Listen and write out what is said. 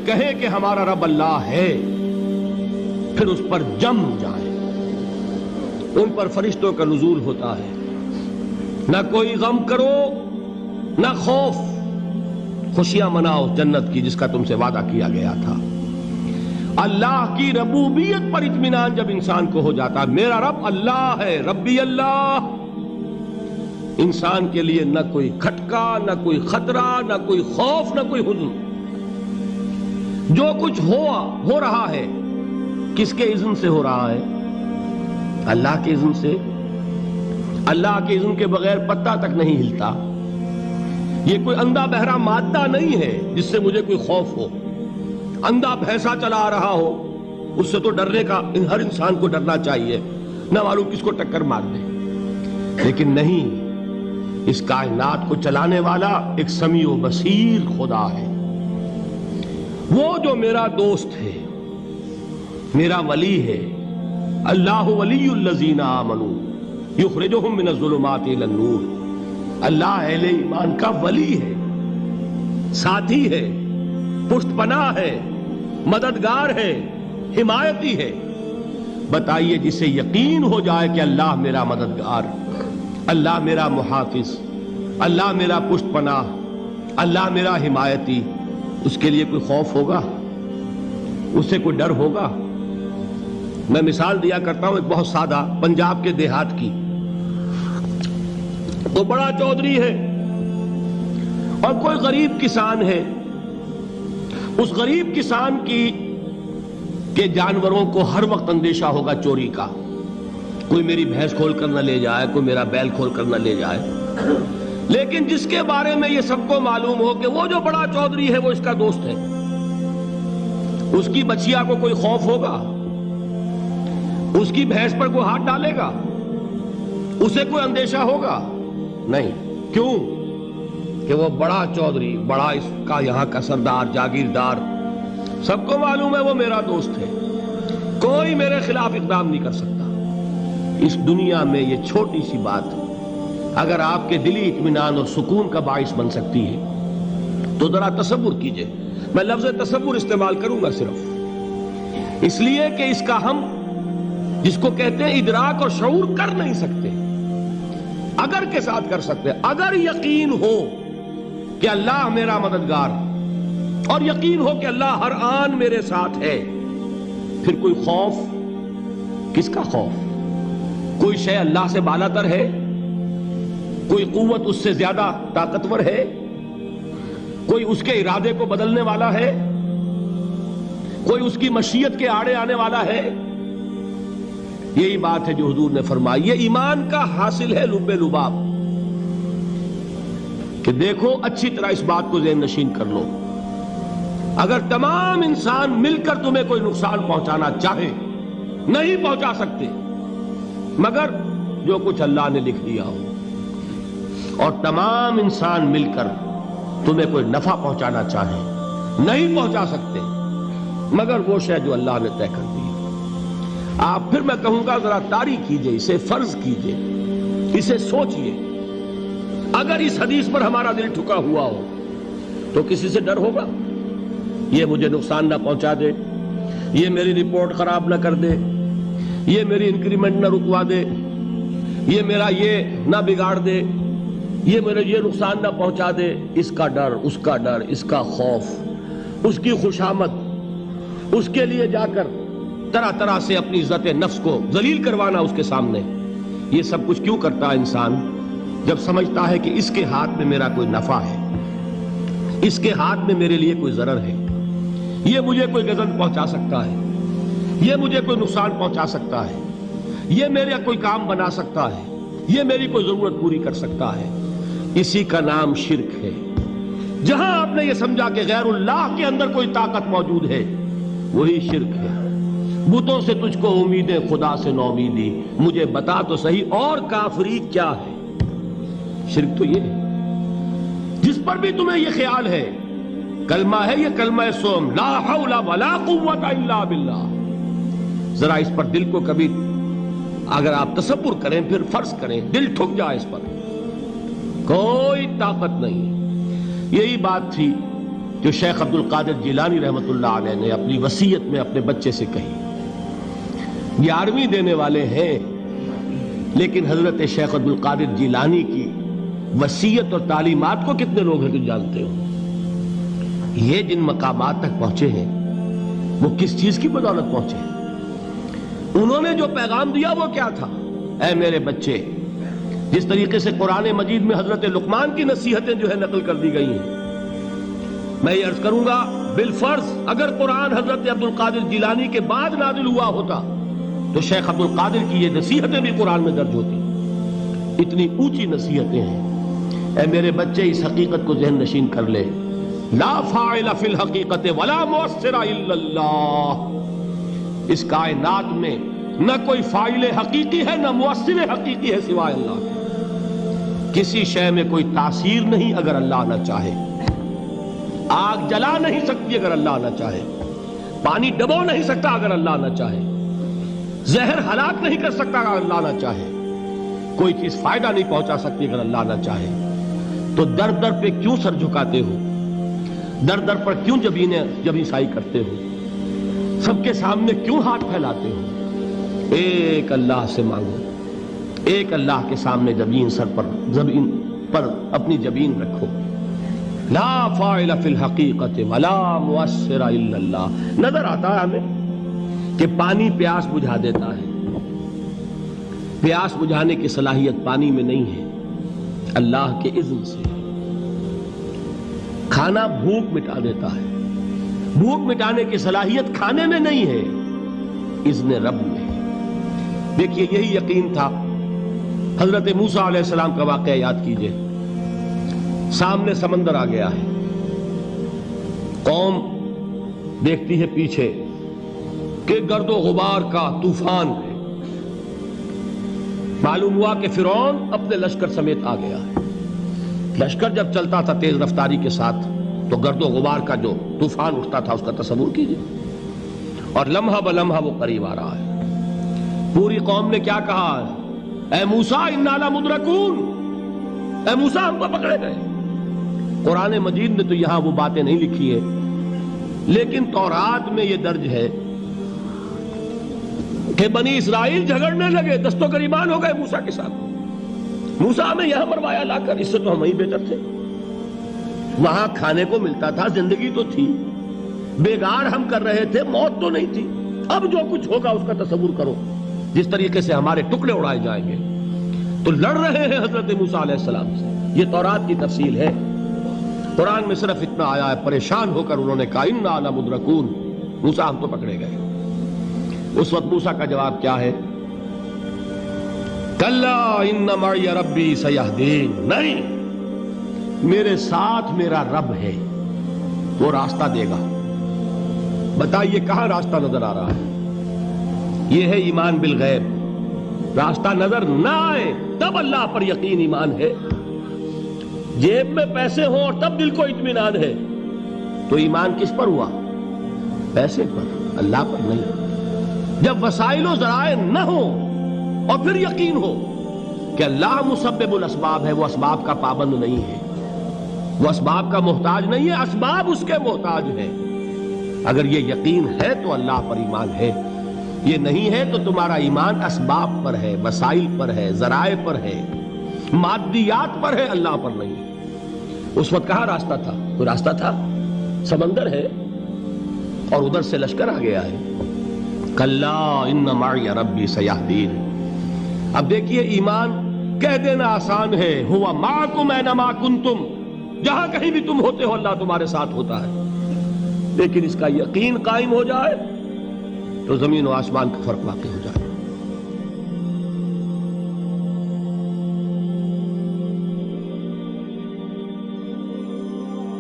کہیں کہ ہمارا رب اللہ ہے پھر اس پر جم جائیں. ان پر فرشتوں کا نزول ہوتا ہے. نہ کوئی غم کرو نہ خوف، خوشیاں مناؤ جنت کی جس کا تم سے وعدہ کیا گیا تھا. اللہ کی ربوبیت پر اطمینان جب انسان کو ہو جاتا، میرا رب اللہ ہے، ربی اللہ، انسان کے لیے نہ کوئی کھٹکا، نہ کوئی خطرہ، نہ کوئی خوف، نہ کوئی حزن. جو کچھ ہو رہا ہے کس کے اذن سے ہو رہا ہے؟ اللہ کے اذن سے. اللہ کے اذن کے بغیر پتا تک نہیں ہلتا. یہ کوئی اندھا بہرا مادہ نہیں ہے جس سے مجھے کوئی خوف ہو. اندھا بھینسا چلا آ رہا ہو اس سے تو ڈرنے کا ہر انسان کو ڈرنا چاہیے، نہ معلوم کس کو ٹکر مار دے. لیکن نہیں، اس کائنات کو چلانے والا ایک سمیع و بصیر خدا ہے. وہ جو میرا دوست ہے، میرا ولی ہے. اللہ ولی الذین آمنوا یخرجہم من الظلمات الی النور. اللہ اہل ایمان کا ولی ہے، ساتھی ہے، پشت پناہ ہے، مددگار ہے، حمایتی ہے. بتائیے جسے یقین ہو جائے کہ اللہ میرا مددگار، اللہ میرا محافظ، اللہ میرا پشت پناہ، اللہ میرا حمایتی، اس کے لیے کوئی خوف ہوگا؟ اس سے کوئی ڈر ہوگا؟ میں مثال دیا کرتا ہوں ایک بہت سادہ پنجاب کے دیہات کی. وہ بڑا چودھری ہے اور کوئی غریب کسان ہے. اس غریب کسان کے جانوروں کو ہر وقت اندیشہ ہوگا چوری کا. کوئی میری بھینس کھول کر نہ لے جائے، کوئی میرا بیل کھول کر نہ لے جائے. لیکن جس کے بارے میں یہ سب کو معلوم ہو کہ وہ جو بڑا چودھری ہے وہ اس کا دوست ہے، اس کی بچیا کو کوئی خوف ہوگا؟ اس کی بھینس پر کوئی ہاتھ ڈالے گا؟ اسے کوئی اندیشہ ہوگا؟ نہیں. کیوں؟ کہ وہ بڑا چودھری، بڑا اس کا یہاں کا سردار، جاگیردار، سب کو معلوم ہے وہ میرا دوست ہے، کوئی میرے خلاف اقدام نہیں کر سکتا. اس دنیا میں یہ چھوٹی سی بات اگر آپ کے دلی اطمینان اور سکون کا باعث بن سکتی ہے تو ذرا تصور کیجئے. میں لفظ تصور استعمال کروں گا صرف اس لیے کہ اس کا ہم جس کو کہتے ہیں ادراک اور شعور کر نہیں سکتے، اگر کے ساتھ کر سکتے. اگر یقین ہو کہ اللہ میرا مددگار اور یقین ہو کہ اللہ ہر آن میرے ساتھ ہے، پھر کوئی خوف؟ کس کا خوف؟ کوئی شے اللہ سے بالاتر ہے؟ کوئی قوت اس سے زیادہ طاقتور ہے؟ کوئی اس کے ارادے کو بدلنے والا ہے؟ کوئی اس کی مشیت کے آڑے آنے والا ہے؟ یہی بات ہے جو حضور نے فرمائی. یہ ایمان کا حاصل ہے لب لباب کہ دیکھو اچھی طرح اس بات کو ذہن نشین کر لو. اگر تمام انسان مل کر تمہیں کوئی نقصان پہنچانا چاہے نہیں پہنچا سکتے مگر جو کچھ اللہ نے لکھ دیا ہو، اور تمام انسان مل کر تمہیں کوئی نفع پہنچانا چاہے نہیں پہنچا سکتے مگر وہ شے جو اللہ نے طے کر دی. آپ پھر میں کہوں گا ذرا طاری کیجئے، اسے فرض کیجئے، اسے سوچئے. اگر اس حدیث پر ہمارا دل ٹھکا ہوا ہو تو کسی سے ڈر ہوگا؟ یہ مجھے نقصان نہ پہنچا دے، یہ میری رپورٹ خراب نہ کر دے، یہ میری انکریمنٹ نہ رکوا دے، یہ میرا یہ نہ بگاڑ دے، یہ میرے یہ نقصان نہ پہنچا دے. اس کا ڈر، اس کا ڈر، اس کا خوف، اس کی خوشامد، اس کے لیے جا کر طرح طرح سے اپنی عزت نفس کو ذلیل کروانا اس کے سامنے. یہ سب کچھ کیوں کرتا ہے انسان؟ جب سمجھتا ہے کہ اس کے ہاتھ میں میرا کوئی نفع ہے، اس کے ہاتھ میں میرے لیے کوئی ضرر ہے، یہ مجھے کوئی غضب پہنچا سکتا ہے، یہ مجھے کوئی نقصان پہنچا سکتا ہے، یہ میرا کوئی کام بنا سکتا ہے، یہ میری کوئی ضرورت پوری کر سکتا ہے. اسی کا نام شرک ہے. جہاں آپ نے یہ سمجھا کہ غیر اللہ کے اندر کوئی طاقت موجود ہے وہی شرک ہے. بتوں سے تجھ کو امیدیں، خدا سے نومیدی، مجھے بتا تو صحیح اور کافری کیا ہے؟ شرک تو یہ ہے. جس پر بھی تمہیں یہ خیال ہے کلمہ ہے، یہ کلمہ سوم، لا حول ولا قوت الا باللہ. ذرا اس پر دل کو کبھی اگر آپ تصور کریں، پھر فرض کریں، دل ٹھک جائے اس پر، کوئی طاقت نہیں. یہی بات تھی جو شیخ عبد القادر جیلانی رحمۃ اللہ علیہ نے اپنی وصیت میں اپنے بچے سے کہی. 11ویں دینے والے ہیں، لیکن حضرت شیخ عبد القادر جیلانی کی وصیت اور تعلیمات کو کتنے لوگ ہیں تو جانتے ہو؟ یہ جن مقامات تک پہنچے ہیں وہ کس چیز کی بدولت پہنچے ہیں؟ انہوں نے جو پیغام دیا وہ کیا تھا؟ اے میرے بچے، جس طریقے سے قرآن مجید میں حضرت لقمان کی نصیحتیں جو ہے نقل کر دی گئی ہیں، میں یہ عرض کروں گا بالفرض اگر قرآن حضرت عبد القادر جیلانی کے بعد نازل ہوا ہوتا تو شیخ عبد القادر کی یہ نصیحتیں بھی قرآن میں درج ہوتی. اتنی اونچی نصیحتیں ہیں. اے میرے بچے، اس حقیقت کو ذہن نشین کر لے، لا فاعل فی الحقیقت ولا مؤثر الا اللہ. اس کائنات میں نہ کوئی فاعل حقیقی ہے نہ مؤثر حقیقی ہے سوائے اللہ کے. کسی شے میں کوئی تاثیر نہیں اگر اللہ نہ چاہے. آگ جلا نہیں سکتی اگر اللہ نہ چاہے. پانی ڈبو نہیں سکتا اگر اللہ نہ چاہے. زہر ہلاک نہیں کر سکتا اگر اللہ نہ چاہے. کوئی چیز فائدہ نہیں پہنچا سکتی اگر اللہ نہ چاہے. تو در در پہ کیوں سر جھکاتے ہو؟ در در پر کیوں جبیں سائی کرتے ہو؟ سب کے سامنے کیوں ہاتھ پھیلاتے ہو؟ ایک اللہ سے مانگو. ایک اللہ کے سامنے زمین پر اپنی جبین رکھو. لا فاعل فی الحقیقت ولا مؤثر الا اللہ. نظر آتا ہے ہمیں کہ پانی پیاس بجھا دیتا ہے. پیاس بجھانے کی صلاحیت پانی میں نہیں ہے، اللہ کے اذن سے. کھانا بھوک مٹا دیتا ہے. بھوک مٹانے کی صلاحیت کھانے میں نہیں ہے، اذن رب میں. دیکھیے یہی یقین تھا. حضرت موسیٰ علیہ السلام کا واقعہ یاد کیجئے. سامنے سمندر آ گیا ہے. قوم دیکھتی ہے پیچھے کہ گرد و غبار کا طوفان ہے. معلوم ہوا کہ فرعون اپنے لشکر سمیت آ گیا ہے. لشکر جب چلتا تھا تیز رفتاری کے ساتھ تو گرد و غبار کا جو طوفان اٹھتا تھا اس کا تصور کیجئے. اور لمحہ بلمحہ وہ قریب آ رہا ہے. پوری قوم نے کیا کہا؟ اے موسیٰ انا لمدرکون. اے موسیٰ ہم کو پکڑے گئے. قرآن مجید نے تو یہاں وہ باتیں نہیں لکھی ہیں، لیکن تورات میں یہ درج ہے کہ بنی اسرائیل جھگڑنے لگے، دست و گریبان ہو گئے موسیٰ کے ساتھ. موسیٰ ہمیں یہاں مروایا لا کر، اس سے تو ہم ہی بہتر تھے. وہاں کھانے کو ملتا تھا، زندگی تو تھی، بیگار ہم کر رہے تھے، موت تو نہیں تھی. اب جو کچھ ہوگا اس کا تصور کرو، جس طریقے سے ہمارے ٹکڑے اڑائے جائیں گے. تو لڑ رہے ہیں حضرت موسیٰ علیہ السلام سے. یہ تورات کی تفصیل ہے. قرآن میں صرف اتنا آیا ہے، پریشان ہو کر انہوں نے کہا انا لمدرکون. موسیٰ ہم تو پکڑے گئے. اس وقت موسیٰ کا جواب کیا ہے؟ کلا ان معی ربی سیہدین. نہیں، میرے ساتھ میرا رب ہے، وہ راستہ دے گا. بتائیے کہاں راستہ نظر آ رہا ہے؟ یہ ہے ایمان بالغیب. راستہ نظر نہ آئے تب اللہ پر یقین ایمان ہے. جیب میں پیسے ہوں اور تب دل کو اطمینان ہے تو ایمان کس پر ہوا؟ پیسے پر، اللہ پر نہیں. جب وسائل و ذرائع نہ ہوں اور پھر یقین ہو کہ اللہ مسبب الاسباب ہے، وہ اسباب کا پابند نہیں ہے، وہ اسباب کا محتاج نہیں ہے، اسباب اس کے محتاج ہیں. اگر یہ یقین ہے تو اللہ پر ایمان ہے. یہ نہیں ہے تو تمہارا ایمان اسباب پر ہے، وسائل پر ہے، ذرائع پر ہے، مادیات پر ہے، اللہ پر نہیں. اس وقت کہاں راستہ تھا؟ کوئی راستہ تھا؟ سمندر ہے اور ادھر سے لشکر آ گیا ہے. کلا ان معی ربی سیہدین. اب دیکھیے ایمان کہہ دینا آسان ہے، ہوا معکم اینما کنتم. جہاں کہیں بھی تم ہوتے ہو اللہ تمہارے ساتھ ہوتا ہے. لیکن اس کا یقین قائم ہو جائے تو زمین و آسمان کا فرق واقع ہو.